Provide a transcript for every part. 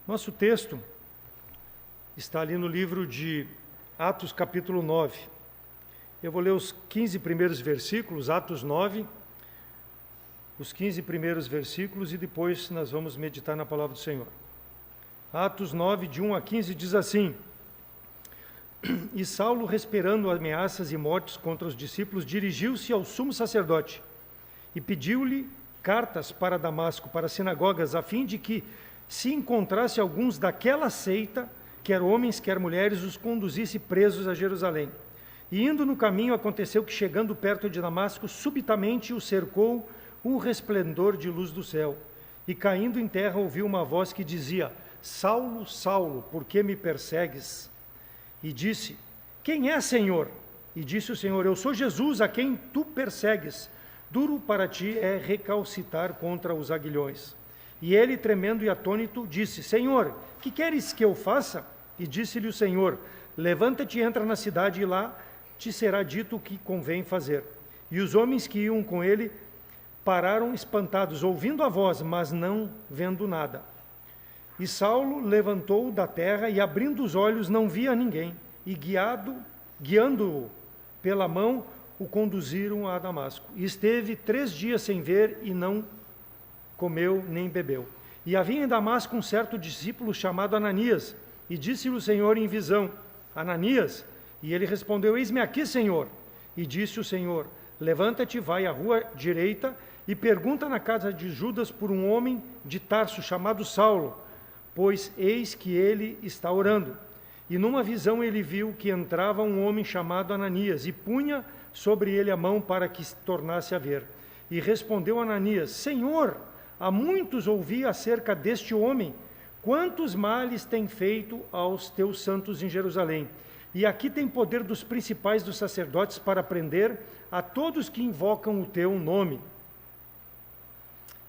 Nosso texto está ali no livro de Atos, capítulo 9. Eu vou ler os 15 primeiros versículos, Atos 9, os 15 primeiros versículos, e depois nós vamos meditar na palavra do Senhor. Atos 9, de 1 a 15, diz assim: E Saulo, respirando ameaças e mortes contra os discípulos, dirigiu-se ao sumo sacerdote e pediu-lhe cartas para Damasco, para as sinagogas, a fim de que, se encontrasse alguns daquela seita, quer homens, quer mulheres, os conduzisse presos a Jerusalém. E indo no caminho, aconteceu que, chegando perto de Damasco, subitamente o cercou um resplendor de luz do céu. E caindo em terra, ouviu uma voz que dizia: Saulo, Saulo, por que me persegues? E disse: Quem é, Senhor? E disse o Senhor: Eu sou Jesus, a quem tu persegues. Duro para ti é recalcitar contra os aguilhões. E ele, tremendo e atônito, disse: Senhor, que queres que eu faça? E disse-lhe o Senhor: Levanta-te e entra na cidade, e lá te será dito o que convém fazer. E os homens que iam com ele pararam espantados, ouvindo a voz, mas não vendo nada. E Saulo levantou da terra e, abrindo os olhos, não via ninguém. E guiando-o pela mão, o conduziram a Damasco. E esteve 3 dias sem ver e não comeu nem bebeu. E havia em Damasco um certo discípulo chamado Ananias. E disse-lhe o Senhor em visão: Ananias? E ele respondeu: Eis-me aqui, Senhor. E disse o Senhor: Levanta-te, vai à rua direita e pergunta na casa de Judas por um homem de Tarso chamado Saulo, pois eis que ele está orando. E numa visão ele viu que entrava um homem chamado Ananias e punha sobre ele a mão para que se tornasse a ver. E respondeu Ananias: Senhor, há muitos ouvi acerca deste homem, quantos males tem feito aos teus santos em Jerusalém. E aqui tem poder dos principais dos sacerdotes para prender a todos que invocam o teu nome.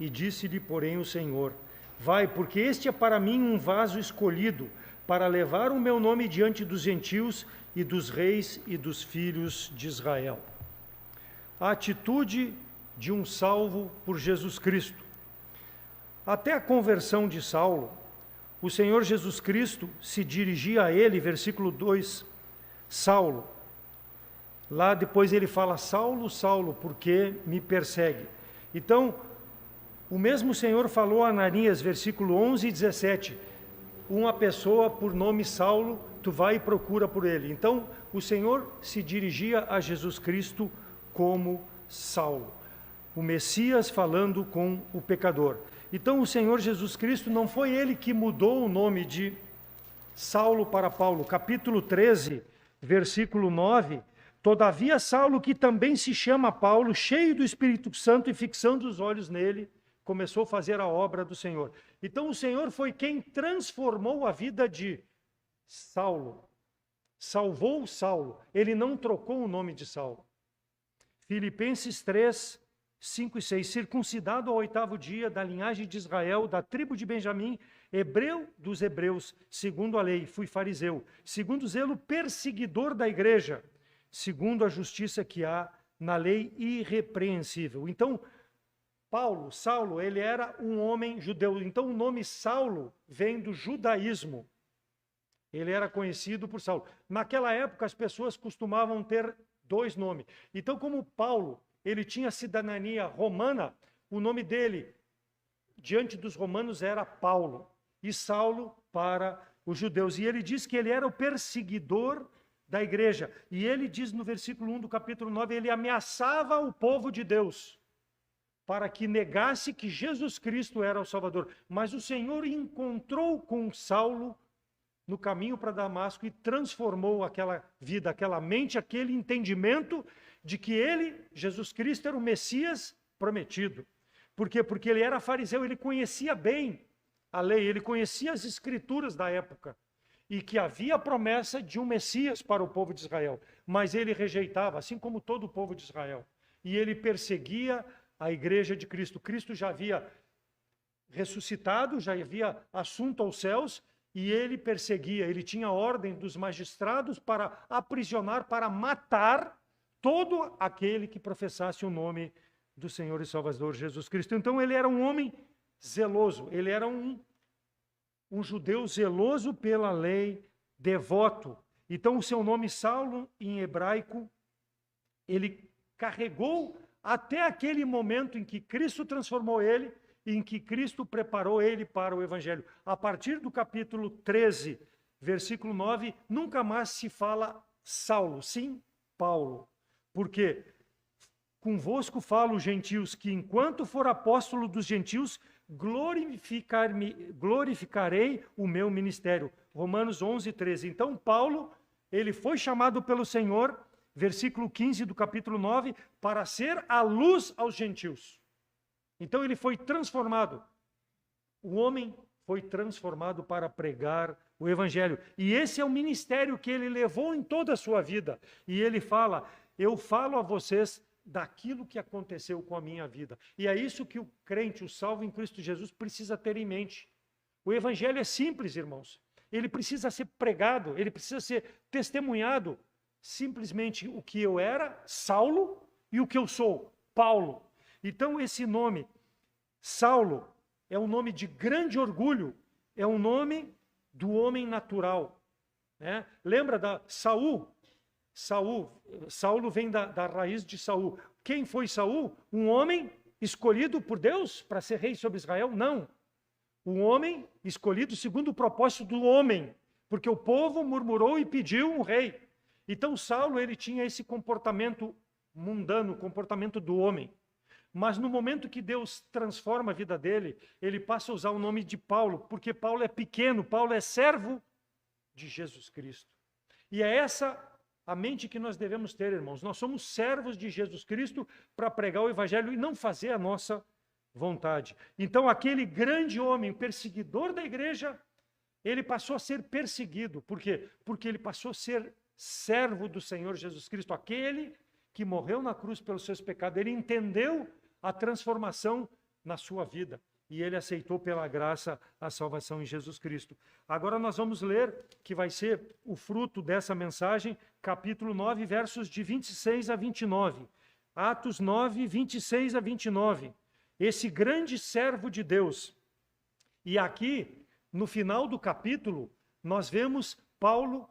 E disse-lhe, porém, o Senhor: Vai, porque este é para mim um vaso escolhido, para levar o meu nome diante dos gentios e dos reis e dos filhos de Israel. A atitude de um salvo por Jesus Cristo. Até a conversão de Saulo, o Senhor Jesus Cristo se dirigia a ele, versículo 2, Saulo. Lá depois ele fala: Saulo, Saulo, por que me persegue? Então, o mesmo Senhor falou a Ananias, versículo 11 e 17, uma pessoa por nome Saulo, tu vai e procura por ele. Então, o Senhor se dirigia a Jesus Cristo como Saulo, o Messias falando com o pecador. Então, o Senhor Jesus Cristo não foi ele que mudou o nome de Saulo para Paulo. Capítulo 13, versículo 9, todavia Saulo, que também se chama Paulo, cheio do Espírito Santo e fixando os olhos nele, começou a fazer a obra do Senhor. Então o Senhor foi quem transformou a vida de Saulo, salvou Saulo, ele não trocou o nome de Saulo. Filipenses 3, 5 e 6, circuncidado ao 8º dia, da linhagem de Israel, da tribo de Benjamim, hebreu dos hebreus, segundo a lei, fui fariseu, segundo o zelo, perseguidor da igreja, segundo a justiça que há na lei, irrepreensível. Então, Saulo, ele era um homem judeu. Então, o nome Saulo vem do judaísmo. Ele era conhecido por Saulo. Naquela época, as pessoas costumavam ter 2 nomes. Então, como Paulo, ele tinha cidadania romana, o nome dele, diante dos romanos, era Paulo. E Saulo para os judeus. E ele diz que ele era o perseguidor da igreja. E ele diz no versículo 1 do capítulo 9, ele ameaçava o povo de Deus para que negasse que Jesus Cristo era o Salvador. Mas o Senhor encontrou com Saulo no caminho para Damasco e transformou aquela vida, aquela mente, aquele entendimento de que ele, Jesus Cristo, era o Messias prometido. Por quê? Porque ele era fariseu, ele conhecia bem a lei, ele conhecia as escrituras da época e que havia a promessa de um Messias para o povo de Israel. Mas ele rejeitava, assim como todo o povo de Israel. E ele perseguia a igreja de Cristo. Cristo já havia ressuscitado, já havia assunto aos céus, e ele perseguia, ele tinha ordem dos magistrados para aprisionar, para matar todo aquele que professasse o nome do Senhor e Salvador Jesus Cristo. Então ele era um homem zeloso, ele era um um judeu zeloso pela lei, devoto. Então, o seu nome Saulo, em hebraico, ele carregou até aquele momento em que Cristo transformou ele, em que Cristo preparou ele para o Evangelho. A partir do capítulo 13, versículo 9, nunca mais se fala Saulo, sim Paulo. Porque convosco falo, gentios, que enquanto for apóstolo dos gentios, glorificarei o meu ministério. Romanos 11, 13. Então, Paulo, ele foi chamado pelo Senhor, versículo 15 do capítulo 9, para ser a luz aos gentios. Então, ele foi transformado. O homem foi transformado para pregar o Evangelho. E esse é o ministério que ele levou em toda a sua vida. E ele fala, eu falo a vocês daquilo que aconteceu com a minha vida. E é isso que o crente, o salvo em Cristo Jesus, precisa ter em mente. O Evangelho é simples, irmãos. Ele precisa ser pregado, ele precisa ser testemunhado. Simplesmente o que eu era, Saulo, e o que eu sou, Paulo. Então esse nome, Saulo, é um nome de grande orgulho, é um nome do homem natural. Né? Lembra da Saul? Saulo vem da raiz de Saul. Quem foi Saul? Um homem escolhido por Deus para ser rei sobre Israel? Não. Um homem escolhido segundo o propósito do homem, porque o povo murmurou e pediu um rei. Então Saulo, ele tinha esse comportamento mundano, comportamento do homem. Mas no momento que Deus transforma a vida dele, ele passa a usar o nome de Paulo, porque Paulo é pequeno, Paulo é servo de Jesus Cristo. E é essa a mente que nós devemos ter, irmãos. Nós somos servos de Jesus Cristo para pregar o Evangelho e não fazer a nossa vontade. Então, aquele grande homem, perseguidor da igreja, ele passou a ser perseguido. Por quê? Porque ele passou a ser servo do Senhor Jesus Cristo, aquele que morreu na cruz pelos seus pecados. Ele entendeu a transformação na sua vida e ele aceitou pela graça a salvação em Jesus Cristo. Agora nós vamos ler, que vai ser o fruto dessa mensagem, capítulo 9, versos de 26 a 29. Atos 9, 26 a 29. Esse grande servo de Deus. E aqui, no final do capítulo, nós vemos Paulo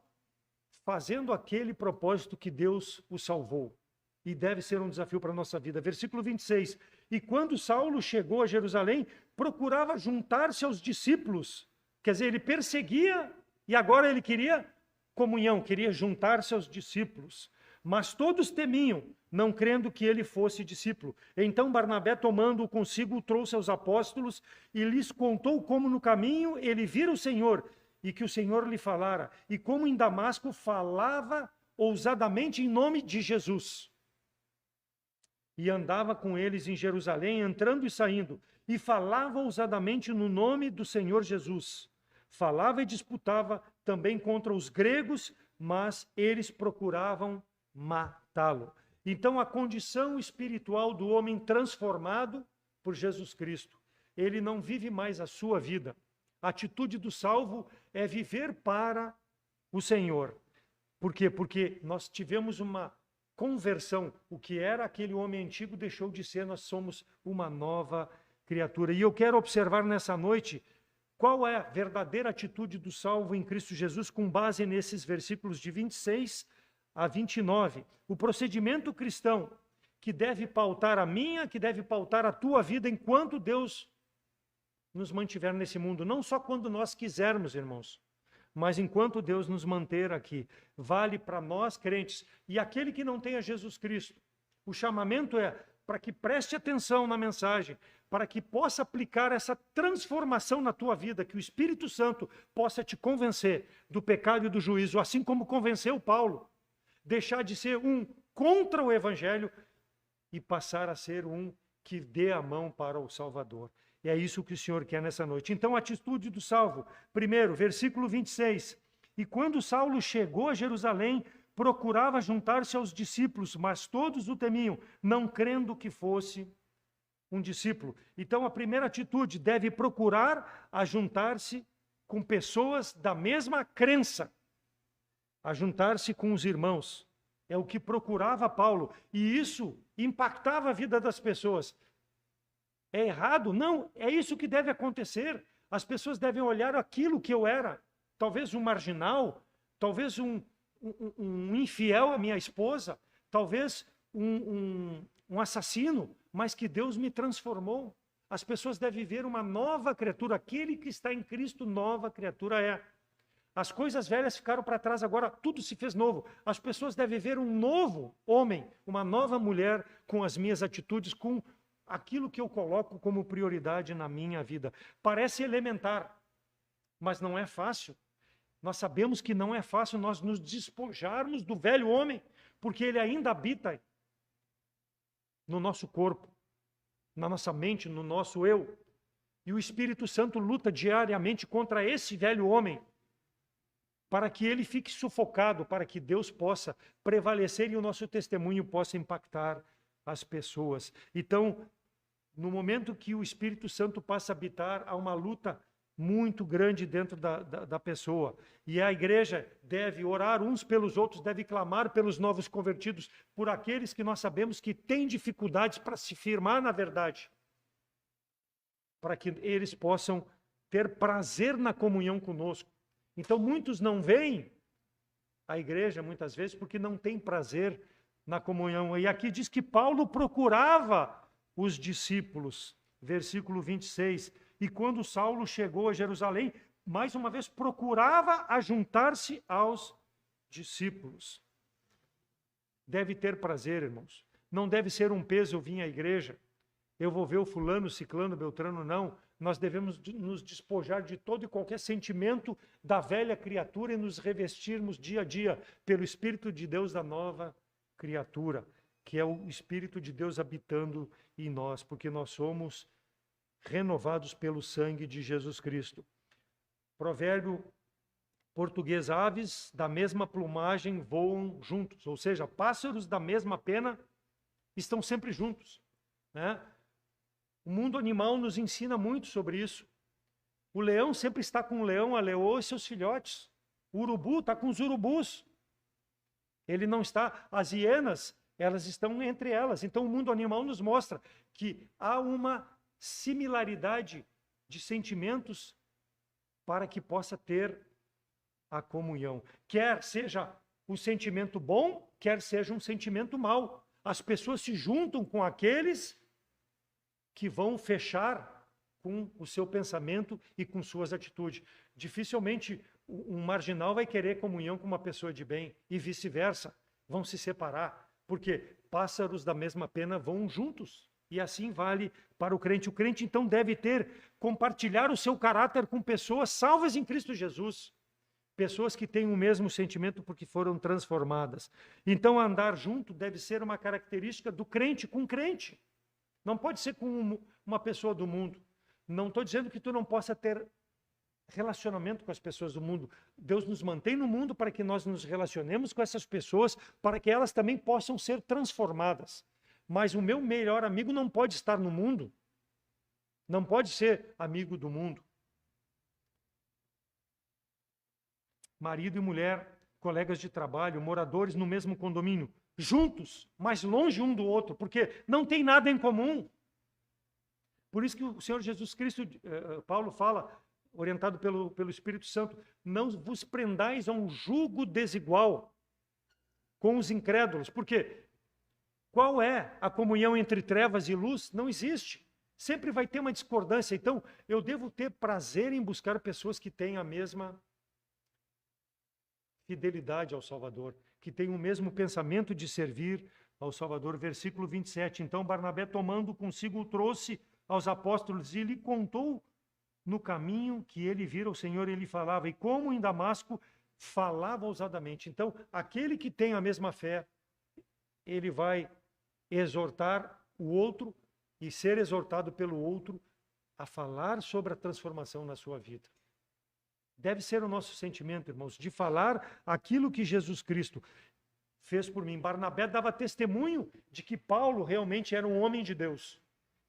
fazendo aquele propósito que Deus o salvou. E deve ser um desafio para a nossa vida. Versículo 26. E quando Saulo chegou a Jerusalém, procurava juntar-se aos discípulos. Quer dizer, ele perseguia e agora ele queria comunhão, queria juntar-se aos discípulos. Mas todos temiam, não crendo que ele fosse discípulo. Então Barnabé, tomando-o consigo, o trouxe aos apóstolos e lhes contou como no caminho ele vira o Senhor e que o Senhor lhe falara. E como em Damasco falava ousadamente em nome de Jesus. E andava com eles em Jerusalém, entrando e saindo, e falava ousadamente no nome do Senhor Jesus. Falava e disputava também contra os gregos, mas eles procuravam matá-lo. Então, a condição espiritual do homem transformado por Jesus Cristo, ele não vive mais a sua vida. A atitude do salvo é viver para o Senhor. Por quê? Porque nós tivemos uma conversão. O que era aquele homem antigo deixou de ser, nós somos uma nova criatura. E eu quero observar nessa noite qual é a verdadeira atitude do salvo em Cristo Jesus com base nesses versículos de 26 a 29. O procedimento cristão que deve pautar a minha, que deve pautar a tua vida enquanto Deus nos mantiver nesse mundo. Não só quando nós quisermos, irmãos, mas enquanto Deus nos manter aqui. Vale para nós, crentes, e aquele que não tenha Jesus Cristo. O chamamento é para que preste atenção na mensagem, para que possa aplicar essa transformação na tua vida, que o Espírito Santo possa te convencer do pecado e do juízo, assim como convenceu Paulo. Deixar de ser um contra o Evangelho e passar a ser um que dê a mão para o Salvador. E é isso que o Senhor quer nessa noite. Então, a atitude do salvo. Primeiro, versículo 26. E quando Saulo chegou a Jerusalém, procurava juntar-se aos discípulos, mas todos o temiam, não crendo que fosse um discípulo. Então, a primeira atitude deve procurar ajuntar-se com pessoas da mesma crença, ajuntar-se com os irmãos. É o que procurava Paulo. E isso impactava a vida das pessoas. É errado? Não, é isso que deve acontecer. As pessoas devem olhar aquilo que eu era, talvez um marginal, talvez um infiel à minha esposa, talvez um assassino, mas que Deus me transformou. As pessoas devem ver uma nova criatura. Aquele que está em Cristo, nova criatura é. As coisas velhas ficaram para trás, agora tudo se fez novo. As pessoas devem ver um novo homem, uma nova mulher com as minhas atitudes, com aquilo que eu coloco como prioridade na minha vida. Parece elementar, mas não é fácil. Nós sabemos que não é fácil nós nos despojarmos do velho homem, porque ele ainda habita no nosso corpo, na nossa mente, no nosso eu. E o Espírito Santo luta diariamente contra esse velho homem, para que ele fique sufocado, para que Deus possa prevalecer e o nosso testemunho possa impactar as pessoas. Então, no momento que o Espírito Santo passa a habitar, há uma luta muito grande dentro da pessoa. E a igreja deve orar uns pelos outros, deve clamar pelos novos convertidos, por aqueles que nós sabemos que têm dificuldades para se firmar na verdade, para que eles possam ter prazer na comunhão conosco. Então, muitos não vêm à igreja, muitas vezes, porque não têm prazer na comunhão. E aqui diz que Paulo procurava os discípulos, versículo 26. E quando Saulo chegou a Jerusalém, mais uma vez procurava ajuntar-se aos discípulos. Deve ter prazer, irmãos. Não deve ser um peso eu vim à igreja, eu vou ver o fulano, ciclano, beltrano, não. Nós devemos nos despojar de todo e qualquer sentimento da velha criatura e nos revestirmos dia a dia pelo Espírito de Deus da nova criatura, que é o Espírito de Deus habitando em nós, porque nós somos renovados pelo sangue de Jesus Cristo. Provérbio português: aves da mesma plumagem voam juntos, ou seja, pássaros da mesma pena estão sempre juntos, né? O mundo animal nos ensina muito sobre isso. O leão sempre está com o leão, a leoa e seus filhotes. O urubu está com os urubus. Ele não está... As hienas, elas estão entre elas. Então o mundo animal nos mostra que há uma similaridade de sentimentos para que possa ter a comunhão. Quer seja um sentimento bom, quer seja um sentimento mau. As pessoas se juntam com aqueles que vão fechar com o seu pensamento e com suas atitudes. Dificilmente um marginal vai querer comunhão com uma pessoa de bem e vice-versa. Vão se separar, porque pássaros da mesma pena voam juntos. E assim vale para o crente. O crente, então, deve compartilhar o seu caráter com pessoas salvas em Cristo Jesus. Pessoas que têm o mesmo sentimento porque foram transformadas. Então, andar junto deve ser uma característica do crente com crente. Não pode ser com uma pessoa do mundo. Não estou dizendo que tu não possa ter relacionamento com as pessoas do mundo. Deus nos mantém no mundo para que nós nos relacionemos com essas pessoas, para que elas também possam ser transformadas. Mas o meu melhor amigo não pode estar no mundo. Não pode ser amigo do mundo. Marido e mulher, colegas de trabalho, moradores no mesmo condomínio, juntos, mas longe um do outro, porque não tem nada em comum. Por isso que o Senhor Jesus Cristo, Paulo fala, orientado pelo Espírito Santo, não vos prendais a um jugo desigual com os incrédulos. Por quê? Qual é a comunhão entre trevas e luz? Não existe. Sempre vai ter uma discordância. Então, eu devo ter prazer em buscar pessoas que têm a mesma fidelidade ao Salvador, que têm o mesmo pensamento de servir ao Salvador. Versículo 27. Então Barnabé, tomando consigo, o trouxe aos apóstolos e lhe contou no caminho que ele vira o Senhor, ele falava, e como em Damasco falava ousadamente. Então, aquele que tem a mesma fé, ele vai exortar o outro e ser exortado pelo outro a falar sobre a transformação na sua vida. Deve ser o nosso sentimento, irmãos, de falar aquilo que Jesus Cristo fez por mim. Barnabé dava testemunho de que Paulo realmente era um homem de Deus,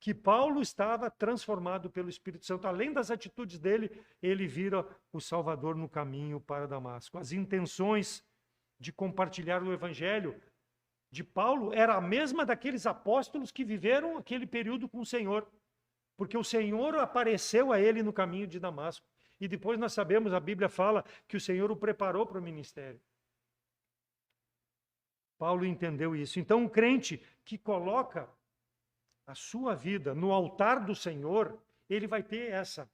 que Paulo estava transformado pelo Espírito Santo. Além das atitudes dele, ele vira o Salvador no caminho para Damasco. As intenções de compartilhar o Evangelho de Paulo era a mesma daqueles apóstolos que viveram aquele período com o Senhor. porque o Senhor apareceu a ele no caminho de Damasco. E depois nós sabemos, a Bíblia fala que o Senhor o preparou para o ministério. Paulo entendeu isso. Então, um crente que coloca a sua vida no altar do Senhor, ele vai ter essa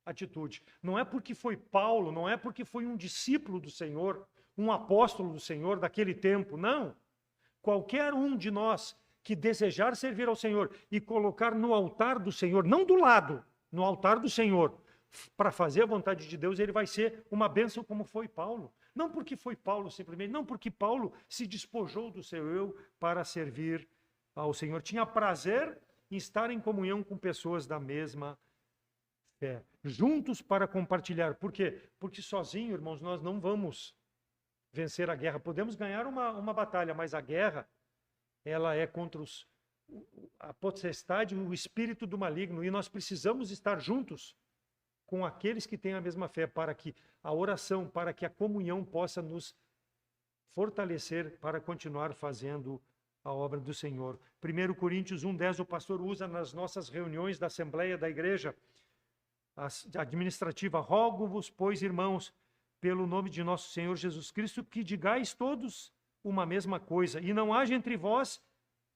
atitude. Não é porque foi Paulo, não é porque foi um discípulo do Senhor, um apóstolo do Senhor daquele tempo, não. Qualquer um de nós que desejar servir ao Senhor e colocar no altar do Senhor, não do lado, no altar do Senhor, para fazer a vontade de Deus, ele vai ser uma bênção como foi Paulo. Não porque foi Paulo simplesmente, não porque Paulo se despojou do seu eu para servir ao Senhor. Tinha prazer em estar em comunhão com pessoas da mesma fé, juntos para compartilhar. Por quê? Porque sozinho, irmãos, nós não vamos vencer a guerra. Podemos ganhar uma batalha, mas a guerra, ela é contra a potestade, o espírito do maligno, e nós precisamos estar juntos com aqueles que têm a mesma fé, para que a oração, para que a comunhão possa nos fortalecer para continuar fazendo a obra do Senhor. 1 Coríntios 1:10, o pastor usa nas nossas reuniões da Assembleia da Igreja Administrativa: rogo-vos, pois, irmãos, pelo nome de nosso Senhor Jesus Cristo, que digais todos uma mesma coisa, e não haja entre vós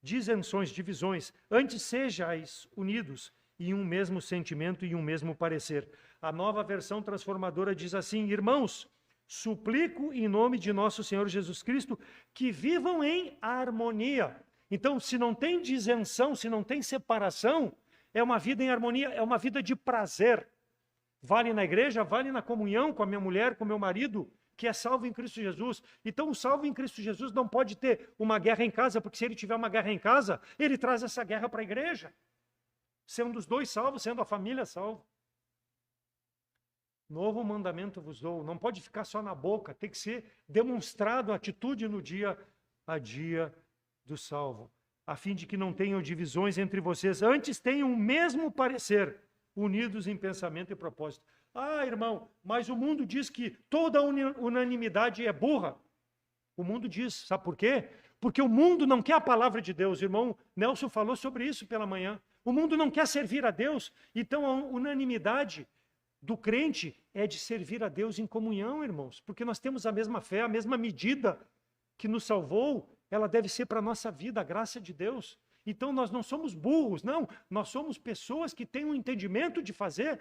disenções, divisões, antes sejais unidos em um mesmo sentimento e um mesmo parecer. A Nova Versão Transformadora diz assim: irmãos, suplico em nome de nosso Senhor Jesus Cristo que vivam em harmonia. Então, se não tem disenção, se não tem separação, é uma vida em harmonia, é uma vida de prazer. Vale na igreja, vale na comunhão com a minha mulher, com o meu marido, que é salvo em Cristo Jesus. Então, o salvo em Cristo Jesus não pode ter uma guerra em casa, porque se ele tiver uma guerra em casa, ele traz essa guerra para a igreja. Sendo os dois salvos, sendo a família salva. Novo mandamento vos dou. Não pode ficar só na boca, tem que ser demonstrado a atitude no dia a dia do salvo, a fim de que não tenham divisões entre vocês, antes tenham o mesmo parecer, unidos em pensamento e propósito. Ah, irmão, mas o mundo diz que toda unanimidade é burra. O mundo diz, sabe por quê? Porque o mundo não quer a palavra de Deus. O irmão Nelson falou sobre isso pela manhã. O mundo não quer servir a Deus, então a unanimidade do crente é de servir a Deus em comunhão, irmãos, porque nós temos a mesma fé, a mesma medida que nos salvou, ela deve ser para a nossa vida, a graça de Deus. Então nós não somos burros, não, nós somos pessoas que têm um entendimento de fazer,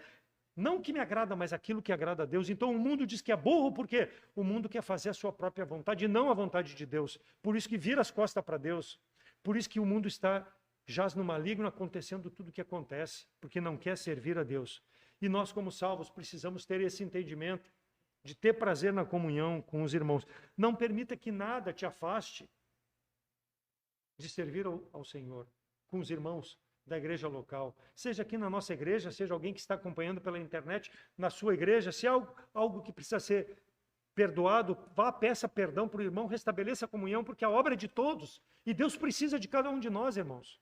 não que me agrada, mas aquilo que agrada a Deus. Então o mundo diz que é burro porque o mundo quer fazer a sua própria vontade e não a vontade de Deus. Por isso que vira as costas para Deus, por isso que o mundo jaz no maligno, acontecendo tudo o que acontece, porque não quer servir a Deus. E nós, como salvos, precisamos ter esse entendimento de ter prazer na comunhão com os irmãos. Não permita que nada te afaste de servir ao Senhor, com os irmãos da igreja local. Seja aqui na nossa igreja, seja alguém que está acompanhando pela internet, na sua igreja, se há algo que precisa ser perdoado, vá, peça perdão para o irmão, restabeleça a comunhão, porque a obra é de todos. E Deus precisa de cada um de nós, irmãos.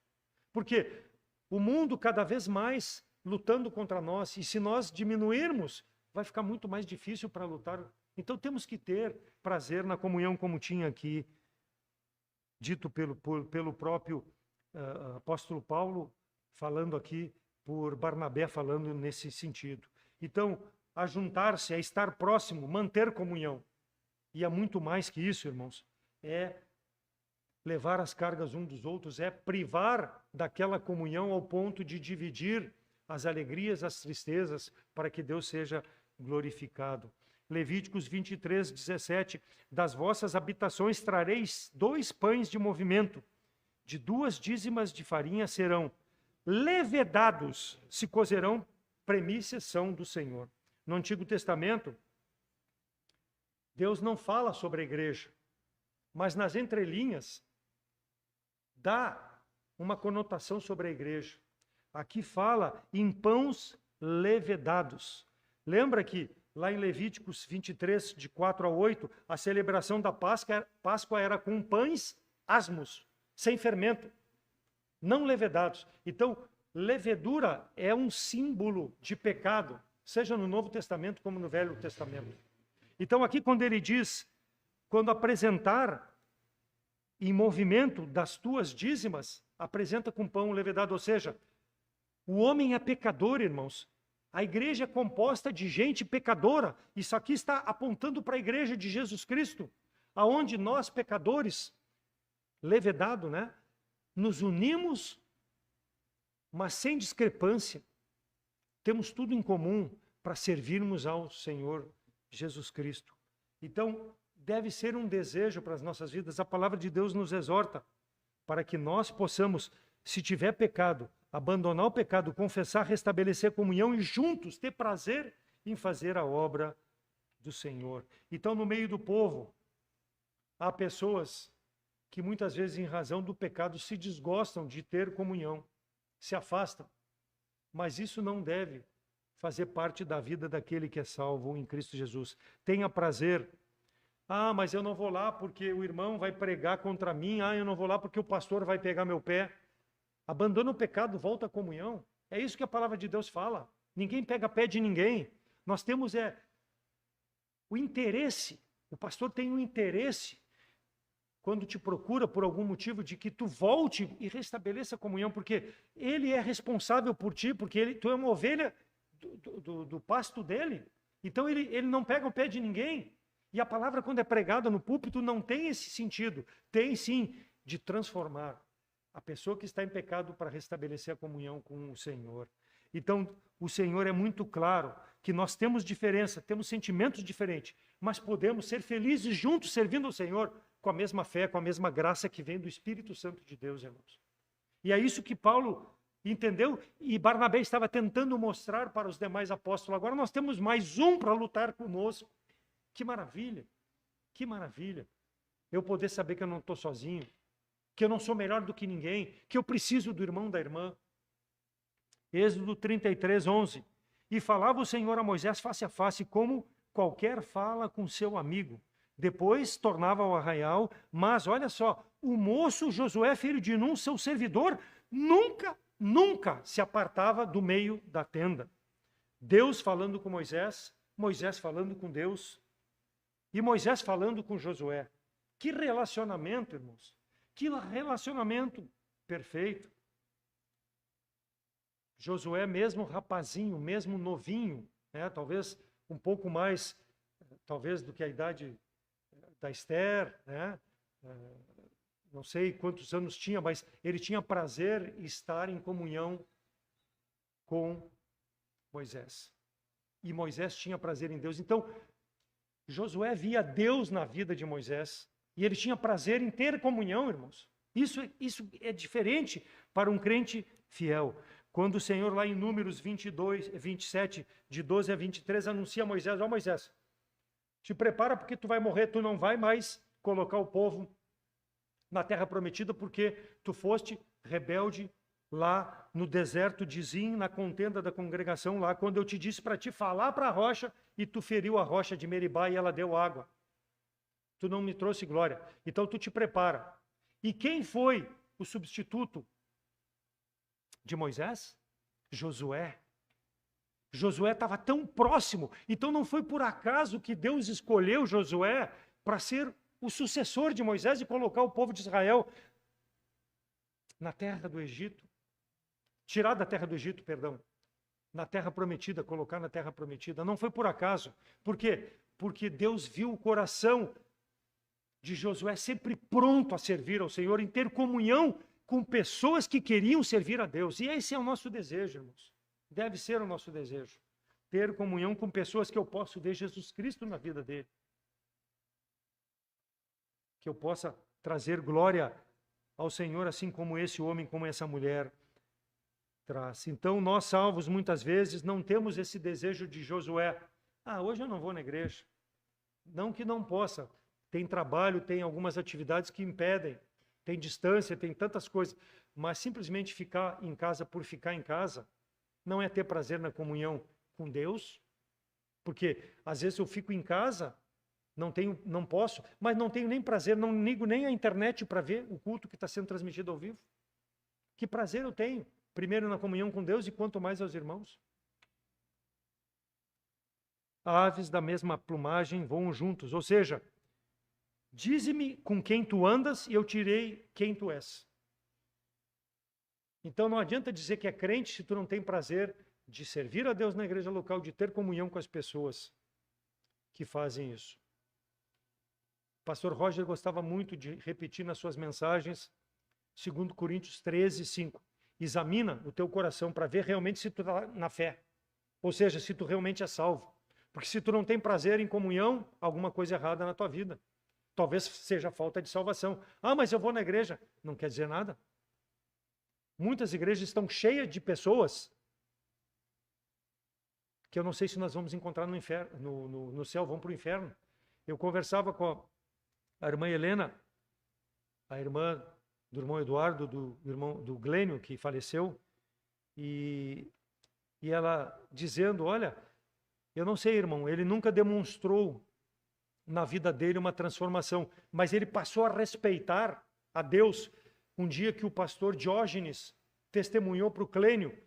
Porque o mundo cada vez mais lutando contra nós, e se nós diminuirmos, vai ficar muito mais difícil para lutar. Então temos que ter prazer na comunhão, como tinha aqui dito pelo próprio apóstolo Paulo, falando aqui por Barnabé, falando nesse sentido. Então, ajuntar-se, é estar próximo, manter comunhão. E há muito mais que isso, irmãos. É levar as cargas uns dos outros, é privar daquela comunhão ao ponto de dividir as alegrias, as tristezas, para que Deus seja glorificado. Levíticos 23:17, das vossas habitações trareis 2 pães de movimento, de 2 dízimas de farinha serão levedados, se cozerão, primícias são do Senhor. No Antigo Testamento, Deus não fala sobre a igreja, mas nas entrelinhas dá uma conotação sobre a igreja. Aqui fala em pães levedados. Lembra que lá em Levíticos 23, de 4 a 8, a celebração da Páscoa era com pães asmos, sem fermento, não levedados. Então, levedura é um símbolo de pecado, seja no Novo Testamento como no Velho Testamento. Então, aqui quando ele diz, quando apresentar em movimento das tuas dízimas, apresenta com pão levedado, ou seja, O homem é pecador, irmãos. A igreja é composta de gente pecadora. Isso aqui está apontando para a igreja de Jesus Cristo, aonde nós, pecadores, levedado, né? Nos unimos, mas sem discrepância. Temos tudo em comum para servirmos ao Senhor Jesus Cristo. Então, deve ser um desejo para as nossas vidas. A palavra de Deus nos exorta para que nós possamos, se tiver pecado, abandonar o pecado, confessar, restabelecer a comunhão e juntos ter prazer em fazer a obra do Senhor. Então, no meio do povo, há pessoas que muitas vezes, em razão do pecado, se desgostam de ter comunhão, se afastam. Mas isso não deve fazer parte da vida daquele que é salvo em Cristo Jesus. Tenha prazer. Ah, mas eu não vou lá porque o irmão vai pregar contra mim. Ah, eu não vou lá porque o pastor vai pegar meu pé. Abandona o pecado, volta à comunhão. É isso que a palavra de Deus fala. Ninguém pega pé de ninguém. Nós temos o interesse. O pastor tem um interesse quando te procura por algum motivo de que tu volte e restabeleça a comunhão, porque ele é responsável por ti, porque tu é uma ovelha do pasto dele. Então ele não pega o pé de ninguém. E a palavra, quando é pregada no púlpito, não tem esse sentido. Tem sim de transformar a pessoa que está em pecado para restabelecer a comunhão com o Senhor. Então, o Senhor é muito claro que nós temos diferença, temos sentimentos diferentes, mas podemos ser felizes juntos servindo ao Senhor com a mesma fé, com a mesma graça que vem do Espírito Santo de Deus, irmãos. E é isso que Paulo entendeu e Barnabé estava tentando mostrar para os demais apóstolos. Agora nós temos mais um para lutar conosco. Que maravilha, que maravilha. Eu poder saber que eu não estou sozinho, que eu não sou melhor do que ninguém, que eu preciso do irmão, da irmã. Êxodo 33, 11. E falava o Senhor a Moisés face a face, como qualquer fala com seu amigo. Depois tornava ao arraial, mas olha só, o moço Josué, filho de Nun, seu servidor, nunca se apartava do meio da tenda. Deus falando com Moisés, Moisés falando com Deus, e Moisés falando com Josué. Que relacionamento, irmãos. Que relacionamento perfeito. Josué, mesmo rapazinho, mesmo novinho, né? Talvez um pouco mais, talvez do que a idade da Esther, né? Não sei quantos anos tinha, mas ele tinha prazer em estar em comunhão com Moisés. E Moisés tinha prazer em Deus. Então, Josué via Deus na vida de Moisés. E ele tinha prazer em ter comunhão, irmãos. Isso é diferente para um crente fiel. Quando o Senhor, lá em Números 27, de 12 a 23, anuncia a Moisés: ó Moisés, te prepara porque tu vai morrer, tu não vai mais colocar o povo na terra prometida porque tu foste rebelde lá no deserto de Zim, na contenda da congregação lá, quando eu te disse para te falar para a rocha e tu feriu a rocha de Meribá e ela deu água. Tu não me trouxe glória. Então tu te prepara. E quem foi o substituto de Moisés? Josué. Josué estava tão próximo. Então não foi por acaso que Deus escolheu Josué para ser o sucessor de Moisés e colocar o povo de Israel na terra do Egito. Tirar da terra do Egito, perdão. Na terra prometida, colocar na terra prometida. Não foi por acaso. Por quê? Porque Deus viu o coração de Josué sempre pronto a servir ao Senhor, em ter comunhão com pessoas que queriam servir a Deus. E esse é o nosso desejo, irmãos. Deve ser o nosso desejo. Ter comunhão com pessoas que eu possa ver Jesus Cristo na vida dele. Que eu possa trazer glória ao Senhor, assim como esse homem, como essa mulher traz. Então, nós salvos, muitas vezes, não temos esse desejo de Josué. Ah, hoje eu não vou na igreja. Não que não possa. Tem trabalho, tem algumas atividades que impedem. Tem distância, tem tantas coisas. Mas simplesmente ficar em casa por ficar em casa não é ter prazer na comunhão com Deus. Porque, às vezes, eu fico em casa, não posso, mas não tenho nem prazer, não ligo nem a internet para ver o culto que está sendo transmitido ao vivo. Que prazer eu tenho? Primeiro na comunhão com Deus e quanto mais aos irmãos. Aves da mesma plumagem voam juntos, ou seja, dize-me com quem tu andas e eu tirei quem tu és. Então não adianta dizer que é crente se tu não tem prazer de servir a Deus na igreja local, de ter comunhão com as pessoas que fazem isso. O pastor Roger gostava muito de repetir nas suas mensagens, 2 Coríntios 13, 5. Examina o teu coração para ver realmente se tu está na fé. Ou seja, se tu realmente é salvo. Porque se tu não tem prazer em comunhão, alguma coisa errada na tua vida. Talvez seja falta de salvação. Ah, mas eu vou na igreja. Não quer dizer nada. Muitas igrejas estão cheias de pessoas que eu não sei se nós vamos encontrar no inferno, no céu, vão para o inferno. Eu conversava com a irmã Helena, a irmã do irmão Eduardo, do Glênio, que faleceu, e ela dizendo, olha, eu não sei, irmão, ele nunca demonstrou na vida dele uma transformação, mas ele passou a respeitar a Deus. Um dia que o pastor Diógenes testemunhou para o Clênio,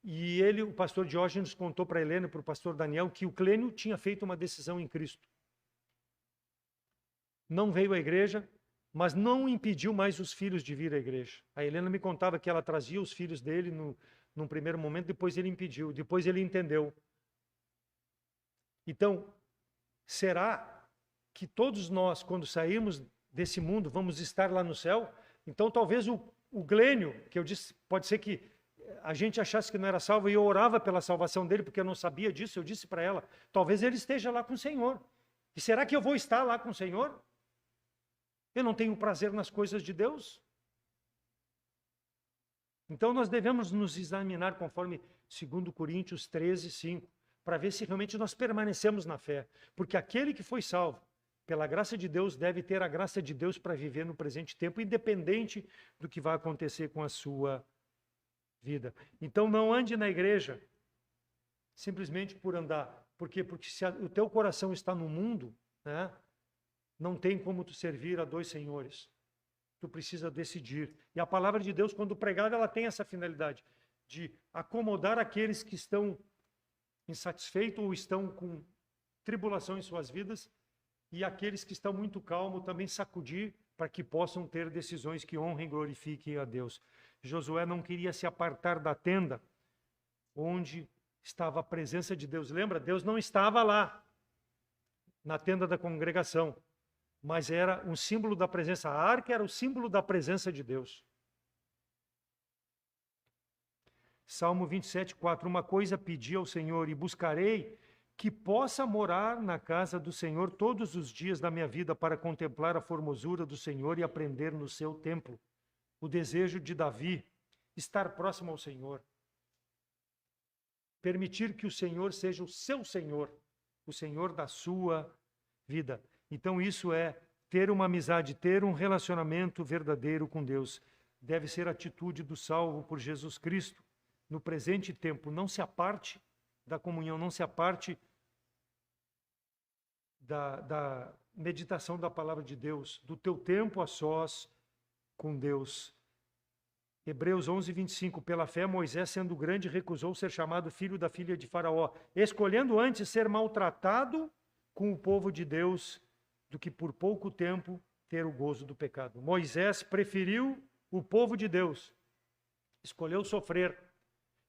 e o pastor Diógenes contou para Helena e para o pastor Daniel que o Clênio tinha feito uma decisão em Cristo. Não veio à igreja, mas não impediu mais os filhos de vir à igreja. A Helena me contava que ela trazia os filhos dele num primeiro momento, depois ele impediu, depois ele entendeu. Então, será que todos nós, quando sairmos desse mundo, vamos estar lá no céu? Então, talvez o Glênio, que eu disse, pode ser que a gente achasse que não era salvo e eu orava pela salvação dele, porque eu não sabia disso, eu disse para ela, talvez ele esteja lá com o Senhor. E será que eu vou estar lá com o Senhor? Eu não tenho prazer nas coisas de Deus? Então nós devemos nos examinar conforme 2 Coríntios 13, 5, para ver se realmente nós permanecemos na fé. Porque aquele que foi salvo, pela graça de Deus, deve ter a graça de Deus para viver no presente tempo, independente do que vai acontecer com a sua vida. Então não ande na igreja simplesmente por andar. Por quê? Porque se o teu coração está no mundo, né, não tem como tu servir a dois senhores. Tu precisa decidir. E a palavra de Deus, quando pregada, ela tem essa finalidade de acomodar aqueles que estão insatisfeitos ou estão com tribulação em suas vidas, e aqueles que estão muito calmos também sacudir para que possam ter decisões que honrem e glorifiquem a Deus. Josué não queria se apartar da tenda onde estava a presença de Deus. Lembra? Deus não estava lá na tenda da congregação, mas era um símbolo da presença. A arca era o símbolo da presença de Deus. Salmo 27, 4. Uma coisa pedi ao Senhor e buscarei, que possa morar na casa do Senhor todos os dias da minha vida para contemplar a formosura do Senhor e aprender no seu templo. O desejo de Davi, estar próximo ao Senhor. Permitir que o Senhor seja o seu Senhor, o Senhor da sua vida. Então isso é ter uma amizade, ter um relacionamento verdadeiro com Deus. Deve ser a atitude do salvo por Jesus Cristo. No presente tempo, não se aparte da comunhão, não se aparte da meditação da palavra de Deus, do teu tempo a sós com Deus. Hebreus 11, 25. Pela fé, Moisés, sendo grande, recusou ser chamado filho da filha de Faraó, escolhendo antes ser maltratado com o povo de Deus do que por pouco tempo ter o gozo do pecado. Moisés preferiu o povo de Deus, escolheu sofrer,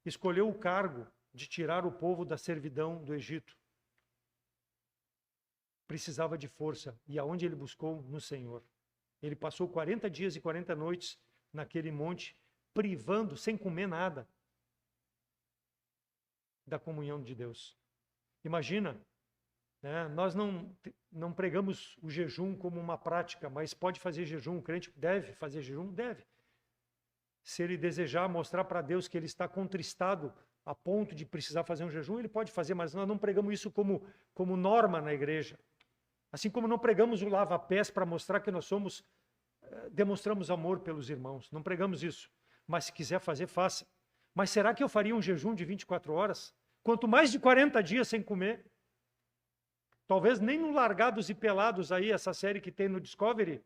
escolheu o cargo de tirar o povo da servidão do Egito. Precisava de força, e aonde ele buscou? No Senhor. Ele passou 40 dias e 40 noites naquele monte, privando, sem comer nada, da comunhão de Deus. Imagina, né? Nós não pregamos o jejum como uma prática, mas pode fazer jejum, o crente deve fazer jejum? Deve. Se ele desejar mostrar para Deus que ele está contristado a ponto de precisar fazer um jejum, ele pode fazer, mas nós não pregamos isso como norma na igreja. Assim como não pregamos o lava-pés para mostrar que nós demonstramos amor pelos irmãos. Não pregamos isso. Mas se quiser fazer, faça. Mas será que eu faria um jejum de 24 horas? Quanto mais de 40 dias sem comer. Talvez nem no Largados e Pelados aí, essa série que tem no Discovery,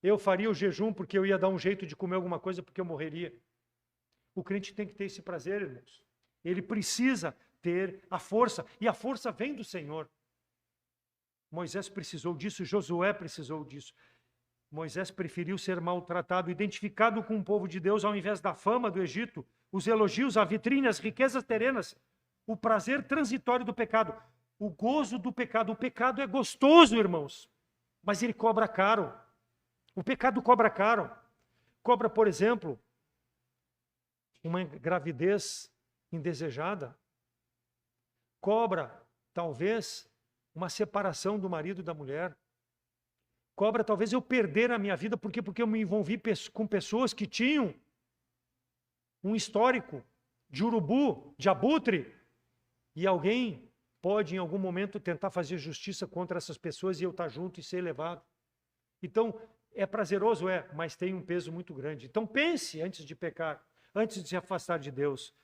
eu faria o jejum porque eu ia dar um jeito de comer alguma coisa porque eu morreria. O crente tem que ter esse prazer, irmãos. Ele precisa ter a força. E a força vem do Senhor. Moisés precisou disso, Josué precisou disso. Moisés preferiu ser maltratado, identificado com o povo de Deus, ao invés da fama do Egito, os elogios, a vitrine, as riquezas terrenas, o prazer transitório do pecado, o gozo do pecado. O pecado é gostoso, irmãos, mas ele cobra caro. O pecado cobra caro. Cobra, por exemplo, uma gravidez indesejada. Cobra, talvez, uma separação do marido e da mulher. Cobra, talvez, eu perder a minha vida. Por quê? Porque eu me envolvi com pessoas que tinham um histórico de urubu, de abutre. E alguém pode, em algum momento, tentar fazer justiça contra essas pessoas e eu estar junto e ser levado. Então, é prazeroso? É, mas tem um peso muito grande. Então, pense antes de pecar, antes de se afastar de Deus.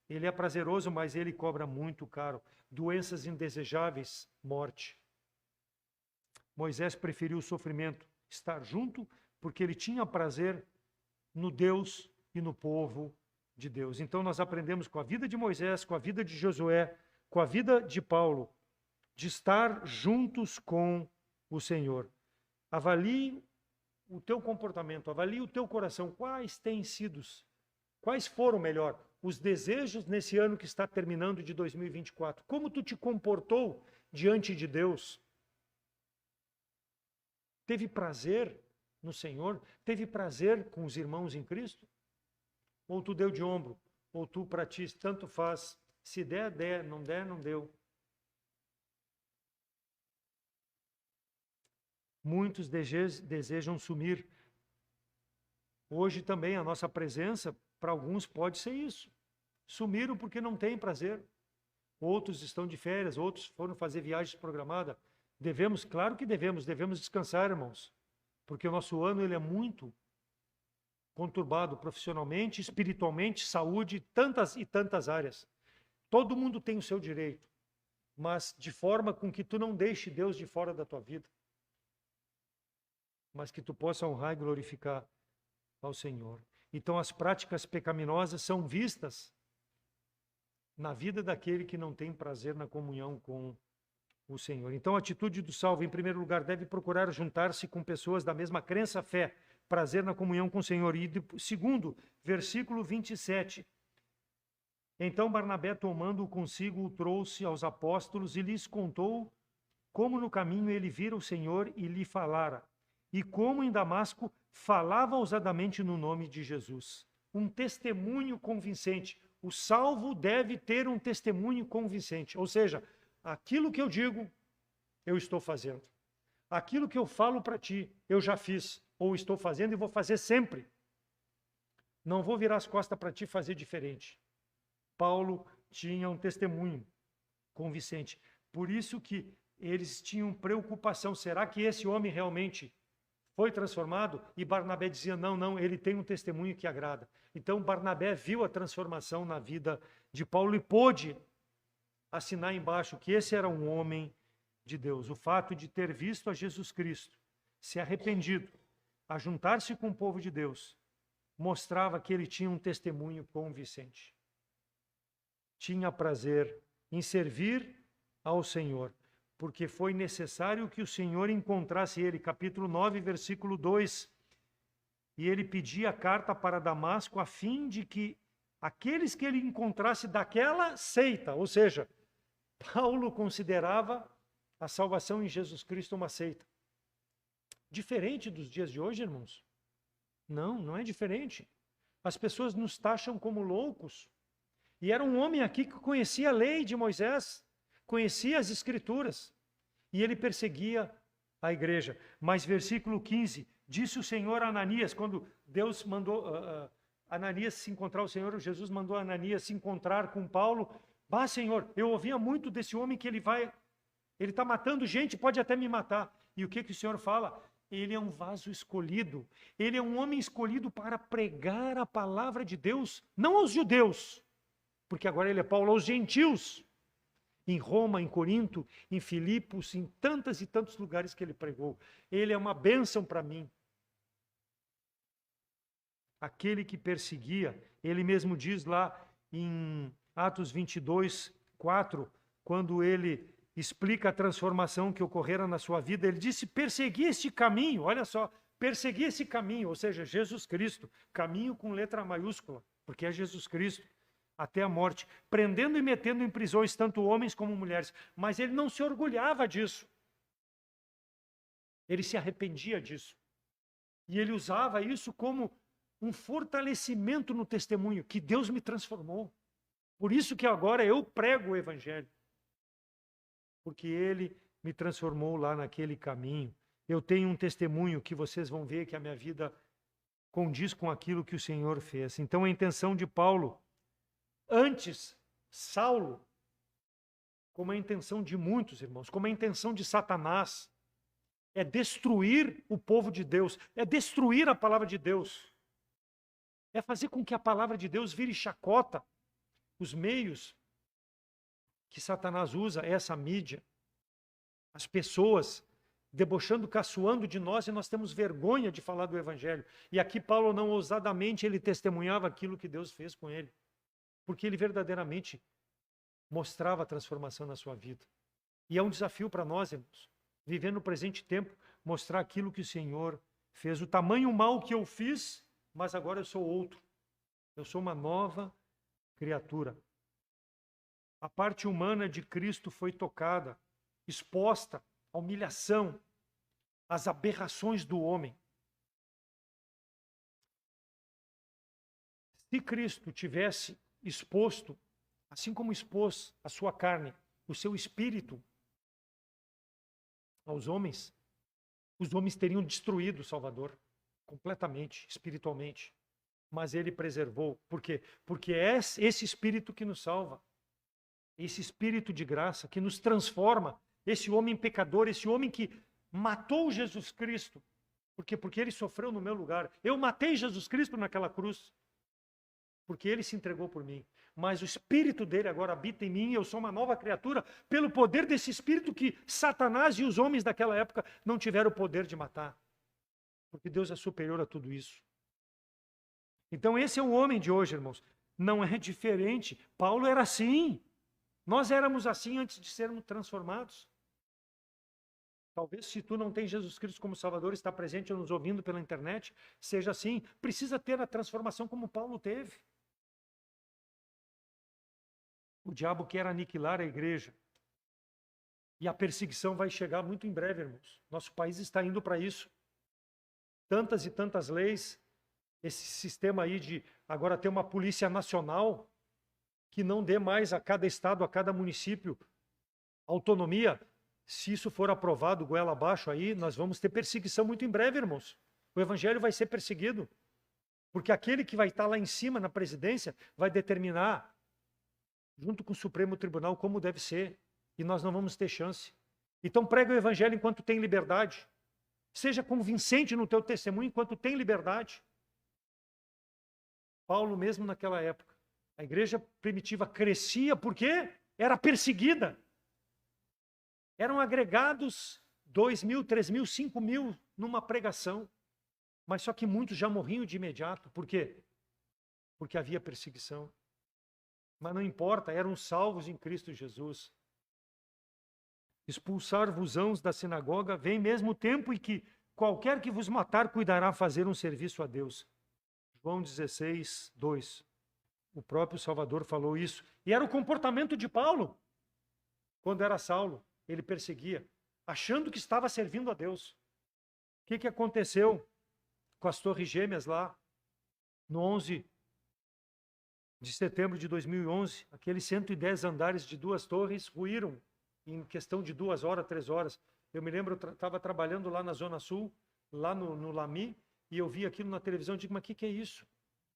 Ele é prazeroso, mas ele cobra muito caro. Doenças indesejáveis, morte. Moisés preferiu o sofrimento, estar junto, porque ele tinha prazer no Deus e no povo de Deus. Então nós aprendemos com a vida de Moisés, com a vida de Josué, com a vida de Paulo, de estar juntos com o Senhor. Avalie o teu comportamento, avalie o teu coração. Quais foram, melhor, os desejos nesse ano que está terminando de 2024? Como tu te comportou diante de Deus? Teve prazer no Senhor? Teve prazer com os irmãos em Cristo? Ou tu deu de ombro? Ou tu para ti tanto faz? Se der, der. Não der, não deu. Muitos desejam sumir. Hoje também a nossa presença, para alguns, pode ser isso. Sumiram porque não têm prazer. Outros estão de férias, outros foram fazer viagens programadas. Claro que devemos descansar, irmãos, porque o nosso ano ele é muito conturbado profissionalmente, espiritualmente, saúde, tantas e tantas áreas. Todo mundo tem o seu direito, mas de forma com que tu não deixe Deus de fora da tua vida, mas que tu possa honrar e glorificar ao Senhor. Então as práticas pecaminosas são vistas na vida daquele que não tem prazer na comunhão com o Senhor. Então, a atitude do salvo, em primeiro lugar, deve procurar juntar-se com pessoas da mesma crença, fé, prazer na comunhão com o Senhor. E segundo, versículo 27. Então Barnabé, tomando-o consigo, o trouxe aos apóstolos e lhes contou como no caminho ele vira o Senhor e lhe falara, e como em Damasco falava ousadamente no nome de Jesus. Um testemunho convincente. O salvo deve ter um testemunho convincente, ou seja, aquilo que eu digo, eu estou fazendo. Aquilo que eu falo para ti, eu já fiz, ou estou fazendo e vou fazer sempre. Não vou virar as costas para ti e fazer diferente. Paulo tinha um testemunho convincente. Por isso que eles tinham preocupação. Será que esse homem realmente foi transformado? E Barnabé dizia, não, ele tem um testemunho que agrada. Então Barnabé viu a transformação na vida de Paulo e pôde assinar embaixo que esse era um homem de Deus. O fato de ter visto a Jesus Cristo, se arrependido, ajuntar-se com o povo de Deus, mostrava que ele tinha um testemunho convincente. Tinha prazer em servir ao Senhor, porque foi necessário que o Senhor encontrasse ele. Capítulo 9, versículo 2. E ele pedia a carta para Damasco a fim de que aqueles que ele encontrasse daquela seita, ou seja, Paulo considerava a salvação em Jesus Cristo uma seita. Diferente dos dias de hoje, irmãos? Não é diferente. As pessoas nos taxam como loucos. E era um homem aqui que conhecia a lei de Moisés, conhecia as Escrituras, e ele perseguia a igreja. Mas versículo 15, disse o Senhor a Ananias, quando Deus mandou Ananias se encontrar, o Senhor Jesus mandou Ananias se encontrar com Paulo. Senhor, eu ouvia muito desse homem que ele está matando gente, pode até me matar. E o que o Senhor fala? Ele é um vaso escolhido, ele é um homem escolhido para pregar a palavra de Deus, não aos judeus, porque agora ele é Paulo, aos gentios. Em Roma, em Corinto, em Filipos, em tantos e tantos lugares que ele pregou. Ele é uma bênção para mim. Aquele que perseguia, ele mesmo diz lá em Atos 22, 4, quando ele explica a transformação que ocorrera na sua vida, ele disse, persegui este caminho, olha só, persegui esse caminho, ou seja, Jesus Cristo, caminho com letra maiúscula, porque é Jesus Cristo, até a morte, prendendo e metendo em prisões tanto homens como mulheres. Mas ele não se orgulhava disso. Ele se arrependia disso. E ele usava isso como um fortalecimento no testemunho, que Deus me transformou. Por isso que agora eu prego o Evangelho. Porque ele me transformou lá naquele caminho. Eu tenho um testemunho que vocês vão ver que a minha vida condiz com aquilo que o Senhor fez. Então a intenção de Paulo, antes, Saulo, como a intenção de muitos irmãos, como a intenção de Satanás, é destruir o povo de Deus, é destruir a palavra de Deus, é fazer com que a palavra de Deus vire chacota. Os meios que Satanás usa, essa mídia, as pessoas debochando, caçoando de nós, e nós temos vergonha de falar do Evangelho. E aqui Paulo não ousadamente, ele testemunhava aquilo que Deus fez com ele, porque ele verdadeiramente mostrava a transformação na sua vida. E é um desafio para nós, irmãos, viver no presente tempo, mostrar aquilo que o Senhor fez. O tamanho mal que eu fiz, mas agora eu sou outro. Eu sou uma nova criatura. A parte humana de Cristo foi tocada, exposta à humilhação, às aberrações do homem. Se Cristo tivesse exposto, assim como expôs a sua carne, o seu espírito aos homens, os homens teriam destruído o Salvador completamente, espiritualmente. Mas ele preservou. Por quê? Porque é esse espírito que nos salva. Esse espírito de graça que nos transforma. Esse homem pecador, esse homem que matou Jesus Cristo. Por quê? Porque ele sofreu no meu lugar. Eu matei Jesus Cristo naquela cruz. Porque ele se entregou por mim. Mas o espírito dele agora habita em mim, eu sou uma nova criatura, pelo poder desse espírito que Satanás e os homens daquela época não tiveram o poder de matar. Porque Deus é superior a tudo isso. Então esse é o homem de hoje, irmãos. Não é diferente. Paulo era assim. Nós éramos assim antes de sermos transformados. Talvez se tu não tens Jesus Cristo como Salvador, está presente ou nos ouvindo pela internet, seja assim. Precisa ter a transformação como Paulo teve. O diabo quer aniquilar a igreja. E a perseguição vai chegar muito em breve, irmãos. Nosso país está indo para isso. Tantas e tantas leis, esse sistema aí de agora ter uma polícia nacional que não dê mais a cada estado, a cada município autonomia. Se isso for aprovado goela abaixo aí, nós vamos ter perseguição muito em breve, irmãos. O evangelho vai ser perseguido. Porque aquele que vai estar lá em cima na presidência vai determinar, junto com o Supremo Tribunal, como deve ser. E nós não vamos ter chance. Então prega o evangelho enquanto tem liberdade. Seja convincente no teu testemunho enquanto tem liberdade. Paulo mesmo naquela época. A igreja primitiva crescia porque era perseguida. Eram agregados 2.000, 3.000, 5.000 numa pregação. Mas só que muitos já morriam de imediato. Por quê? Porque havia perseguição. Mas não importa, eram salvos em Cristo Jesus. Expulsar-vos-ãos da sinagoga, vem mesmo tempo em que qualquer que vos matar cuidará fazer um serviço a Deus. João 16, 2. O próprio Salvador falou isso. E era o comportamento de Paulo. Quando era Saulo, ele perseguia, achando que estava servindo a Deus. O que aconteceu com as Torres Gêmeas lá, no 11 de setembro de 2011? Aqueles 110 andares de 2 torres ruíram em questão de 2 horas, 3 horas. Eu me lembro, eu estava trabalhando lá na Zona Sul, lá no Lami, e eu vi aquilo na televisão e digo, mas o que é isso?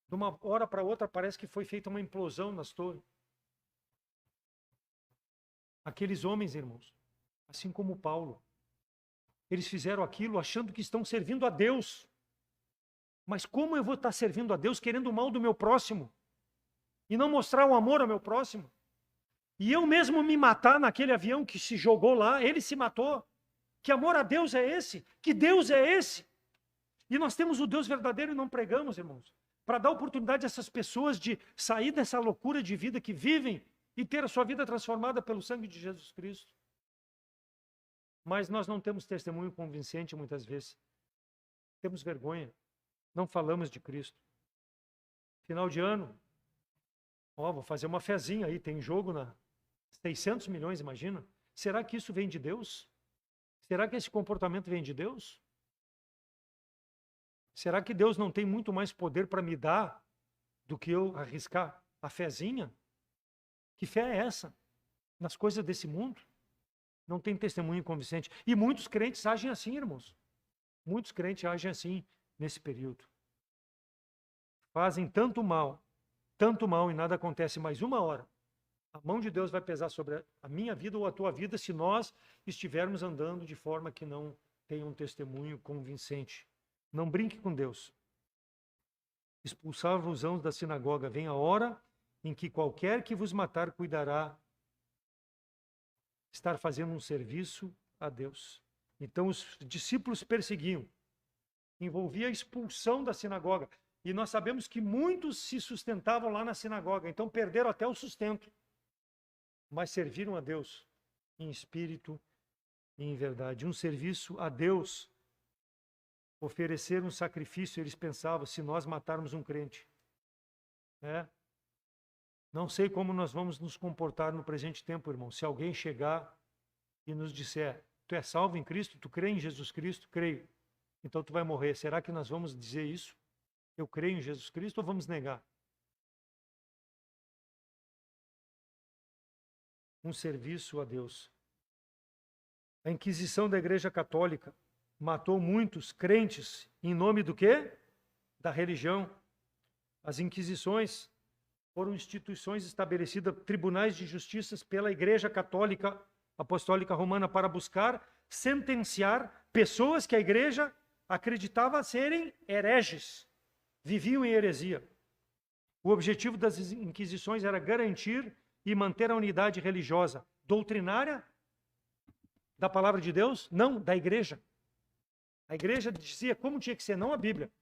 De uma hora para outra parece que foi feita uma implosão nas torres. Aqueles homens, irmãos, assim como Paulo, eles fizeram aquilo achando que estão servindo a Deus. Mas como eu vou estar servindo a Deus querendo o mal do meu próximo? E não mostrar o amor ao meu próximo? E eu mesmo me matar naquele avião que se jogou lá, ele se matou. Que amor a Deus é esse? Que Deus é esse? E nós temos o Deus verdadeiro e não pregamos, irmãos. Para dar oportunidade a essas pessoas de sair dessa loucura de vida que vivem e ter a sua vida transformada pelo sangue de Jesus Cristo. Mas nós não temos testemunho convincente muitas vezes. temos vergonha, não falamos de Cristo. Final de ano, vou fazer uma fezinha aí, tem jogo na 600 milhões, imagina. Será que isso vem de Deus? Será que esse comportamento vem de Deus? Será que Deus não tem muito mais poder para me dar do que eu arriscar a fezinha? Que fé é essa? Nas coisas desse mundo? Não tem testemunho convincente. E muitos crentes agem assim, irmãos. Muitos crentes agem assim nesse período. Fazem tanto mal e nada acontece mais uma hora. A mão de Deus vai pesar sobre a minha vida ou a tua vida se nós estivermos andando de forma que não tenha um testemunho convincente. Não brinque com Deus. Expulsar-vos-ão da sinagoga. Vem a hora em que qualquer que vos matar cuidará estar fazendo um serviço a Deus. Então os discípulos perseguiam. Envolvia a expulsão da sinagoga. E nós sabemos que muitos se sustentavam lá na sinagoga. Então perderam até o sustento. Mas serviram a Deus em espírito e em verdade. Um serviço a Deus. Oferecer um sacrifício, eles pensavam, se nós matarmos um crente. Não sei como nós vamos nos comportar no presente tempo, irmão. Se alguém chegar e nos disser, tu é salvo em Cristo, tu crê em Jesus Cristo? Creio. Então tu vai morrer. Será que nós vamos dizer isso? Eu creio em Jesus Cristo ou vamos negar? Um serviço a Deus. A Inquisição da Igreja Católica matou muitos crentes em nome do quê? Da religião. As Inquisições foram instituições estabelecidas, tribunais de justiça pela Igreja Católica Apostólica Romana para buscar sentenciar pessoas que a Igreja acreditava serem hereges, viviam em heresia. O objetivo das Inquisições era garantir e manter a unidade religiosa, doutrinária da palavra de Deus, não da Igreja. A Igreja dizia como tinha que ser, não a Bíblia.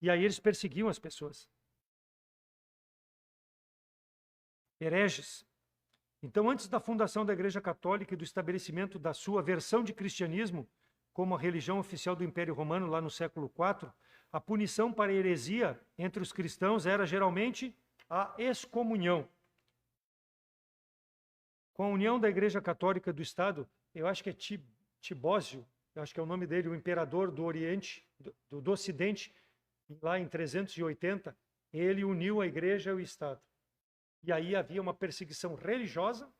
E aí eles perseguiam as pessoas. Hereges. Então, antes da fundação da Igreja Católica e do estabelecimento da sua versão de cristianismo como a religião oficial do Império Romano, lá no século IV, a punição para a heresia entre os cristãos era geralmente a excomunhão. Com a união da Igreja Católica do Estado, eu acho que é Tibósio, eu acho que é o nome dele, o imperador do Oriente, do Ocidente, lá em 380, ele uniu a Igreja e o Estado. E aí havia uma perseguição religiosa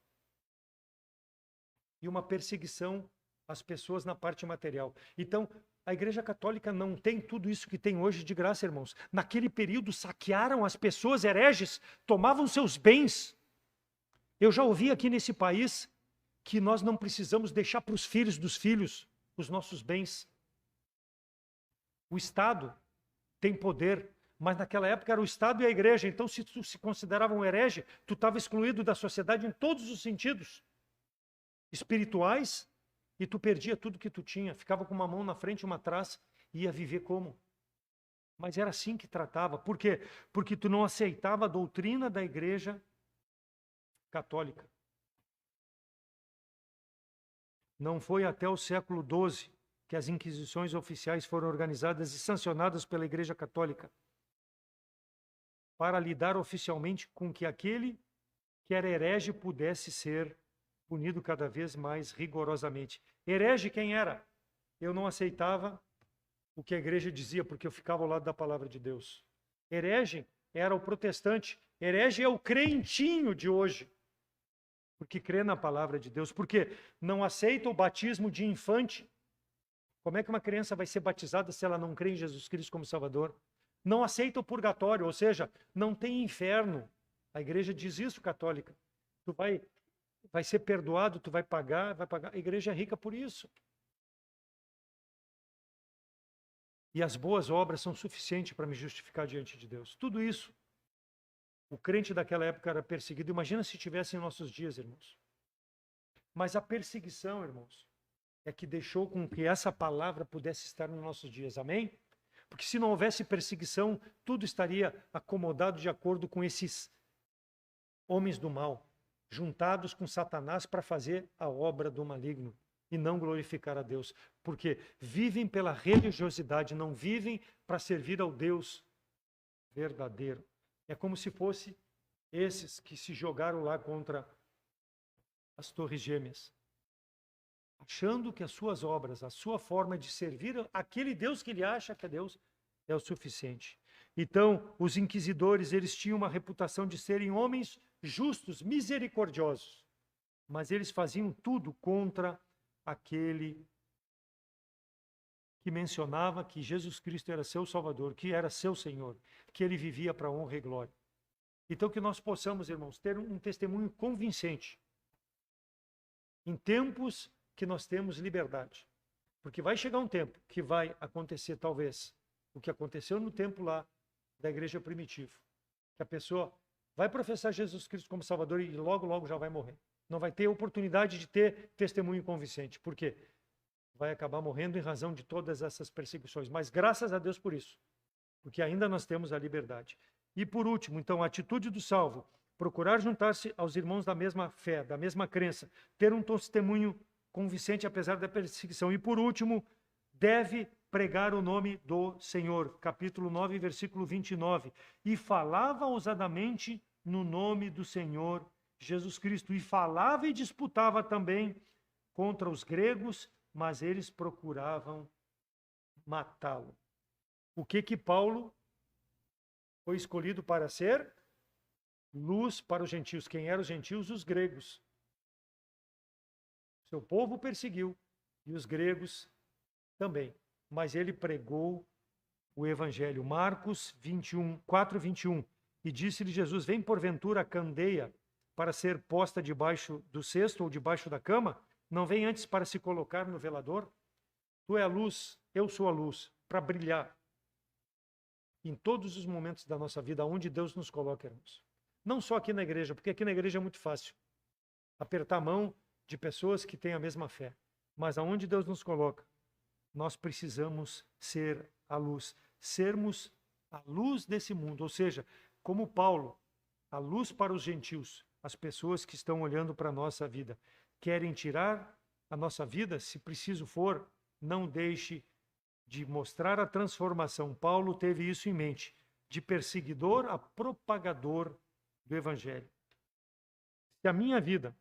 e uma perseguição às pessoas na parte material. Então, a Igreja Católica não tem tudo isso que tem hoje de graça, irmãos. Naquele período, saquearam as pessoas hereges, tomavam seus bens. Eu já ouvi aqui nesse país que nós não precisamos deixar para os filhos dos filhos os nossos bens. O Estado tem poder, mas naquela época era o Estado e a Igreja. Então, se tu se considerava um herege, tu estava excluído da sociedade em todos os sentidos espirituais e tu perdia tudo que tu tinha. Ficava com uma mão na frente e uma atrás e ia viver como? Mas era assim que tratava. Por quê? Porque tu não aceitava a doutrina da Igreja Católica. Não foi até o século XII que as inquisições oficiais foram organizadas e sancionadas pela Igreja Católica para lidar oficialmente com que aquele que era herege pudesse ser punido cada vez mais rigorosamente. Herege quem era? Eu não aceitava o que a igreja dizia, porque eu ficava ao lado da palavra de Deus. Herege era o protestante. Herege é o crentinho de hoje, porque crê na palavra de Deus, porque não aceita o batismo de infante. Como é que uma criança vai ser batizada se ela não crê em Jesus Cristo como Salvador? Não aceita o purgatório, ou seja, não tem inferno. A igreja diz isso, católica. Tu vai ser perdoado, tu vai pagar. A igreja é rica por isso. E as boas obras são suficientes para me justificar diante de Deus. Tudo isso. O crente daquela época era perseguido. Imagina se tivesse em nossos dias, irmãos. Mas a perseguição, irmãos, é que deixou com que essa palavra pudesse estar nos nossos dias. Amém? Porque se não houvesse perseguição, tudo estaria acomodado de acordo com esses homens do mal, juntados com Satanás para fazer a obra do maligno. e não glorificar a Deus, porque vivem pela religiosidade, não vivem para servir ao Deus verdadeiro. É como se fosse esses que se jogaram lá contra as Torres Gêmeas, achando que as suas obras, a sua forma de servir aquele Deus que ele acha que é Deus, é o suficiente. Então, os inquisidores, eles tinham uma reputação de serem homens justos, misericordiosos, mas eles faziam tudo contra aquele que mencionava que Jesus Cristo era seu Salvador, que era seu Senhor, que ele vivia para a honra e glória. Então, que nós possamos, irmãos, ter um testemunho convincente em tempos que nós temos liberdade. Porque vai chegar um tempo que vai acontecer, talvez, o que aconteceu no tempo lá da igreja primitiva, que a pessoa vai professar Jesus Cristo como Salvador e logo, logo já vai morrer. Não vai ter oportunidade de ter testemunho convincente. Por quê? Vai acabar morrendo em razão de todas essas perseguições. Mas graças a Deus por isso, porque ainda nós temos a liberdade. E por último, então, a atitude do salvo, procurar juntar-se aos irmãos da mesma fé, da mesma crença, ter um testemunho convincente apesar da perseguição. E por último, deve pregar o nome do Senhor. Capítulo 9, versículo 29. E falava ousadamente no nome do Senhor Jesus Cristo. E falava e disputava também contra os gregos, mas eles procuravam matá-lo. O que Paulo foi escolhido para ser? Luz para os gentios. Quem eram os gentios? Os gregos. Seu povo perseguiu e os gregos também. Mas ele pregou o evangelho. Marcos 4:21. E disse-lhe Jesus: vem porventura a candeia para ser posta debaixo do cesto ou debaixo da cama? Não vem antes para se colocar no velador? Tu é a luz, eu sou a luz, para brilhar em todos os momentos da nossa vida, onde Deus nos coloca, irmãos. Não só aqui na igreja, porque aqui na igreja é muito fácil apertar a mão de pessoas que têm a mesma fé. Mas aonde Deus nos coloca, nós precisamos ser a luz. Sermos a luz desse mundo. Ou seja, como Paulo, a luz para os gentios, as pessoas que estão olhando para a nossa vida. Querem tirar a nossa vida, se preciso for, não deixe de mostrar a transformação. Paulo teve isso em mente, de perseguidor a propagador do evangelho. Se a minha vida,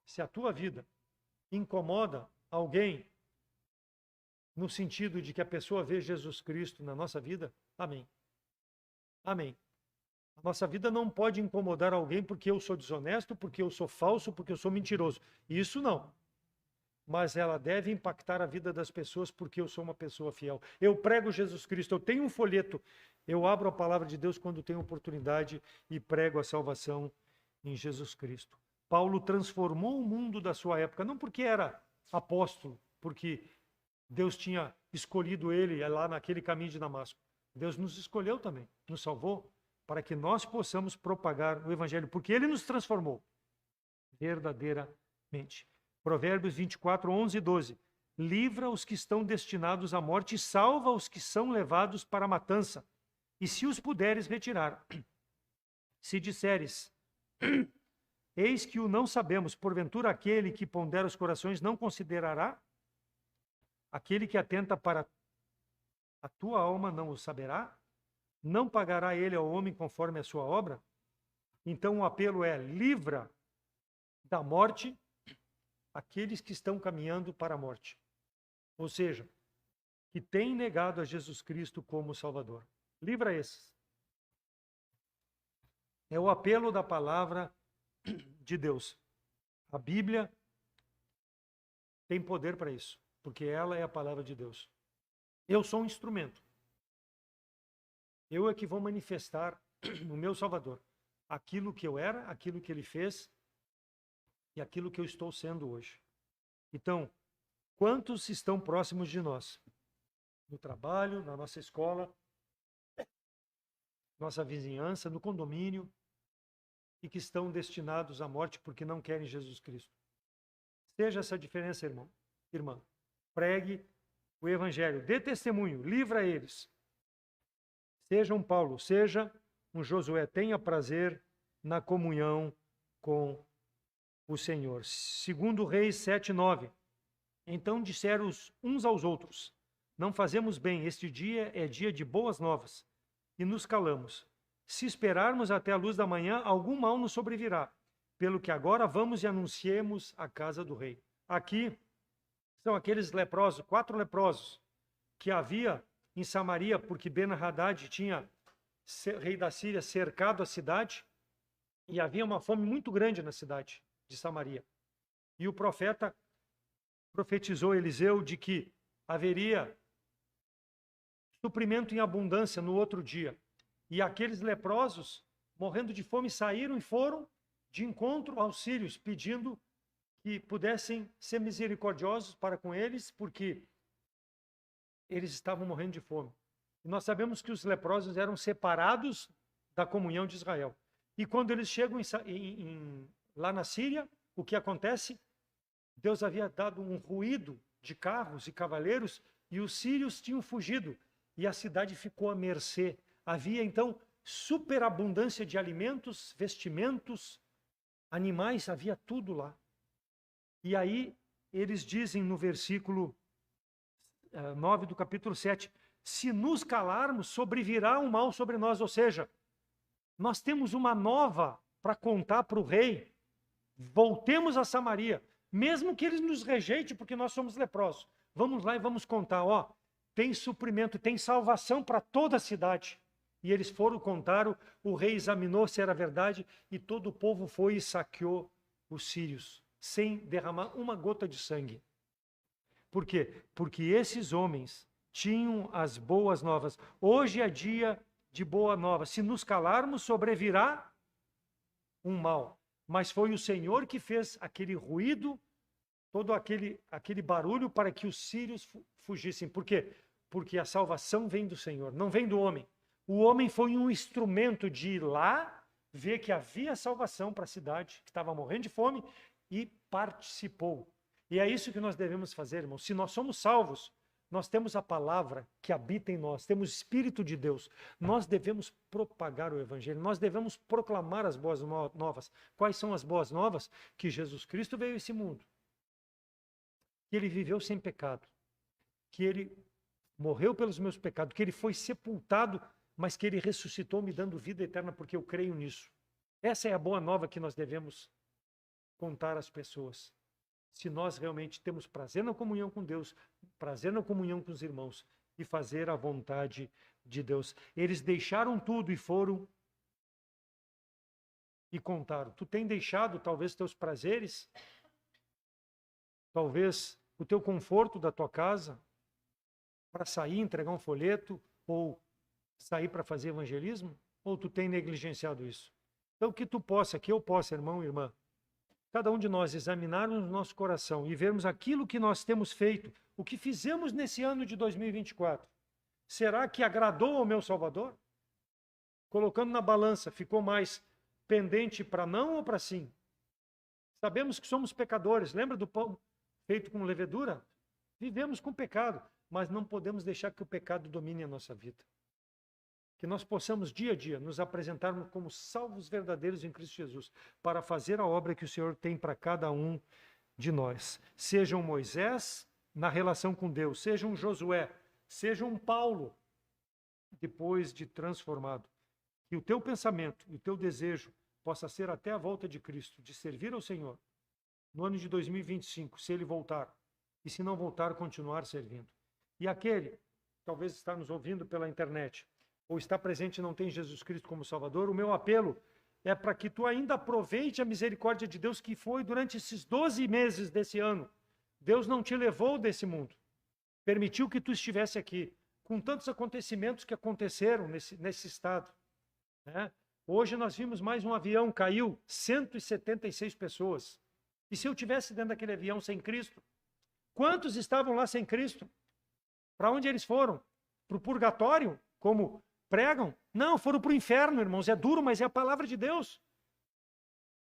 se a tua vida incomoda alguém, no sentido de que a pessoa vê Jesus Cristo na nossa vida, amém. Amém. A nossa vida não pode incomodar alguém porque eu sou desonesto, porque eu sou falso, porque eu sou mentiroso. Isso não. Mas ela deve impactar a vida das pessoas porque eu sou uma pessoa fiel. Eu prego Jesus Cristo, eu tenho um folheto, eu abro a palavra de Deus quando tenho oportunidade e prego a salvação em Jesus Cristo. Paulo transformou o mundo da sua época, não porque era apóstolo, porque Deus tinha escolhido ele lá naquele caminho de Damasco. Deus nos escolheu também, nos salvou, para que nós possamos propagar o evangelho, porque ele nos transformou verdadeiramente. Provérbios 24, 11 e 12. Livra os que estão destinados à morte e salva os que são levados para a matança. E se os puderes retirar, se disseres, eis que o não sabemos, porventura aquele que pondera os corações não considerará? Aquele que atenta para a tua alma não o saberá? Não pagará ele ao homem conforme a sua obra? Então o apelo é: livra da morte aqueles que estão caminhando para a morte. Ou seja, que têm negado a Jesus Cristo como Salvador. Livra esses. É o apelo da palavra de Deus. A Bíblia tem poder para isso, porque ela é a palavra de Deus. Eu sou um instrumento. Eu é que vou manifestar no meu Salvador aquilo que eu era, aquilo que ele fez e aquilo que eu estou sendo hoje. Então, quantos estão próximos de nós? No trabalho, na nossa escola, nossa vizinhança, no condomínio, e que estão destinados à morte porque não querem Jesus Cristo. Seja essa diferença, irmão, irmã. Pregue o evangelho, dê testemunho, livra eles. Seja um Paulo, seja um Josué, tenha prazer na comunhão com o Senhor. Segundo Reis 7:9. Então disseram uns aos outros: não fazemos bem, este dia é dia de boas novas. E nos calamos. Se esperarmos até a luz da manhã, algum mal nos sobrevirá. Pelo que agora vamos e anunciemos a casa do rei. Aqui são aqueles leprosos, 4 leprosos, que havia em Samaria, porque Ben-Hadad tinha, rei da Síria, cercado a cidade, e havia uma fome muito grande na cidade de Samaria. E o profeta profetizou Eliseu de que haveria suprimento em abundância no outro dia. E aqueles leprosos, morrendo de fome, saíram e foram de encontro aos sírios, pedindo que pudessem ser misericordiosos para com eles, porque eles estavam morrendo de fome. E nós sabemos que os leprosos eram separados da comunhão de Israel. E quando eles chegam lá na Síria, o que acontece? Deus havia dado um ruído de carros e cavaleiros, e os sírios tinham fugido, e a cidade ficou à mercê. Havia, então, superabundância de alimentos, vestimentos, animais, havia tudo lá. E aí, eles dizem no versículo 9 do capítulo 7, se nos calarmos, sobrevirá um mal sobre nós. Ou seja, nós temos uma nova para contar para o rei. Voltemos a Samaria, mesmo que eles nos rejeitem, porque nós somos leprosos. Vamos lá e vamos contar, ó, tem suprimento, tem salvação para toda a cidade. E eles foram contar, o rei examinou se era verdade, e todo o povo foi e saqueou os sírios, sem derramar uma gota de sangue. Por quê? Porque esses homens tinham as boas novas. Hoje é dia de boa nova. Se nos calarmos, sobrevirá um mal. Mas foi o Senhor que fez aquele ruído, todo aquele barulho para que os sírios fugissem. Por quê? Porque a salvação vem do Senhor, não vem do homem. O homem foi um instrumento de ir lá, ver que havia salvação para a cidade, que estava morrendo de fome, e participou. E é isso que nós devemos fazer, irmãos. Se nós somos salvos, nós temos a palavra que habita em nós, temos o Espírito de Deus. Nós devemos propagar o Evangelho, nós devemos proclamar as boas novas. Quais são as boas novas? Que Jesus Cristo veio a esse mundo, que Ele viveu sem pecado, que Ele morreu pelos meus pecados, que Ele foi sepultado, mas que Ele ressuscitou me dando vida eterna, porque eu creio nisso. Essa é a boa nova que nós devemos contar às pessoas. Se nós realmente temos prazer na comunhão com Deus, prazer na comunhão com os irmãos e fazer a vontade de Deus. Eles deixaram tudo e foram e contaram. Tu tem deixado talvez teus prazeres, talvez o teu conforto da tua casa para sair, entregar um folheto ou sair para fazer evangelismo? Ou tu tem negligenciado isso? Então que tu possa, que eu possa, irmão e irmã, cada um de nós examinarmos o nosso coração e vermos aquilo que nós temos feito, o que fizemos nesse ano de 2024. Será que agradou ao meu Salvador? Colocando na balança, ficou mais pendente para não ou para sim? Sabemos que somos pecadores. Lembra do pão feito com levedura? Vivemos com pecado, mas não podemos deixar que o pecado domine a nossa vida. Que nós possamos dia a dia nos apresentarmos como salvos verdadeiros em Cristo Jesus, para fazer a obra que o Senhor tem para cada um de nós. Seja um Moisés na relação com Deus, seja um Josué, seja um Paulo, depois de transformado. Que o teu pensamento e o teu desejo possa ser até a volta de Cristo, de servir ao Senhor, no ano de 2025, se Ele voltar. E se não voltar, continuar servindo. E aquele, talvez está nos ouvindo pela internet, ou está presente e não tem Jesus Cristo como Salvador, o meu apelo é para que tu ainda aproveite a misericórdia de Deus que foi durante esses 12 meses desse ano. Deus não te levou desse mundo. Permitiu que tu estivesse aqui, com tantos acontecimentos que aconteceram nesse estado. Né? Hoje nós vimos mais um avião, caiu 176 pessoas. E se eu tivesse dentro daquele avião sem Cristo? Quantos estavam lá sem Cristo? Para onde eles foram? Para o purgatório, como pregam? Não, foram para o inferno, irmãos. É duro, mas é a palavra de Deus.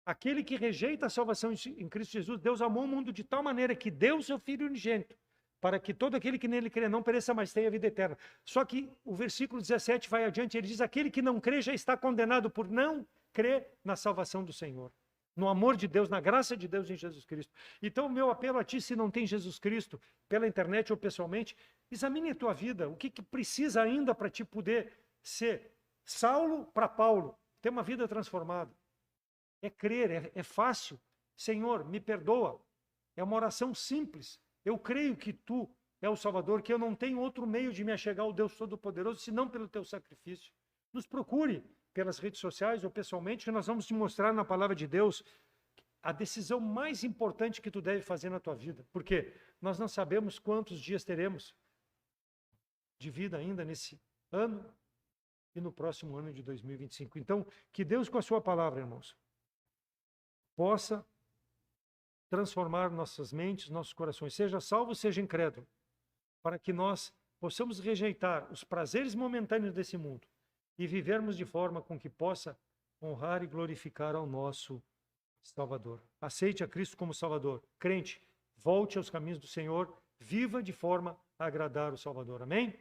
Aquele que rejeita a salvação em Cristo Jesus, Deus amou o mundo de tal maneira que deu o seu Filho unigênito, para que todo aquele que nele crê não pereça, mas tenha vida eterna. Só que o versículo 17 vai adiante, ele diz, aquele que não crê já está condenado por não crer na salvação do Senhor. no amor de Deus, na graça de Deus em Jesus Cristo. Então, o meu apelo a ti, se não tem Jesus Cristo, pela internet ou pessoalmente, examine a tua vida. O que precisa ainda para ti poder ser Saulo para Paulo, ter uma vida transformada? É crer, é fácil. Senhor, me perdoa. É uma oração simples. Eu creio que tu é o Salvador, que eu não tenho outro meio de me achegar ao Deus Todo-Poderoso, senão pelo teu sacrifício. Nos procure pelas redes sociais ou pessoalmente, que nós vamos te mostrar na palavra de Deus a decisão mais importante que tu deve fazer na tua vida. Porque nós não sabemos quantos dias teremos de vida ainda nesse ano e no próximo ano de 2025. Então, que Deus, com a sua palavra, irmãos, possa transformar nossas mentes, nossos corações, seja salvo, seja incrédulo, para que nós possamos rejeitar os prazeres momentâneos desse mundo e vivermos de forma com que possa honrar e glorificar ao nosso Salvador. Aceite a Cristo como Salvador. Crente, volte aos caminhos do Senhor, viva de forma a agradar o Salvador. Amém?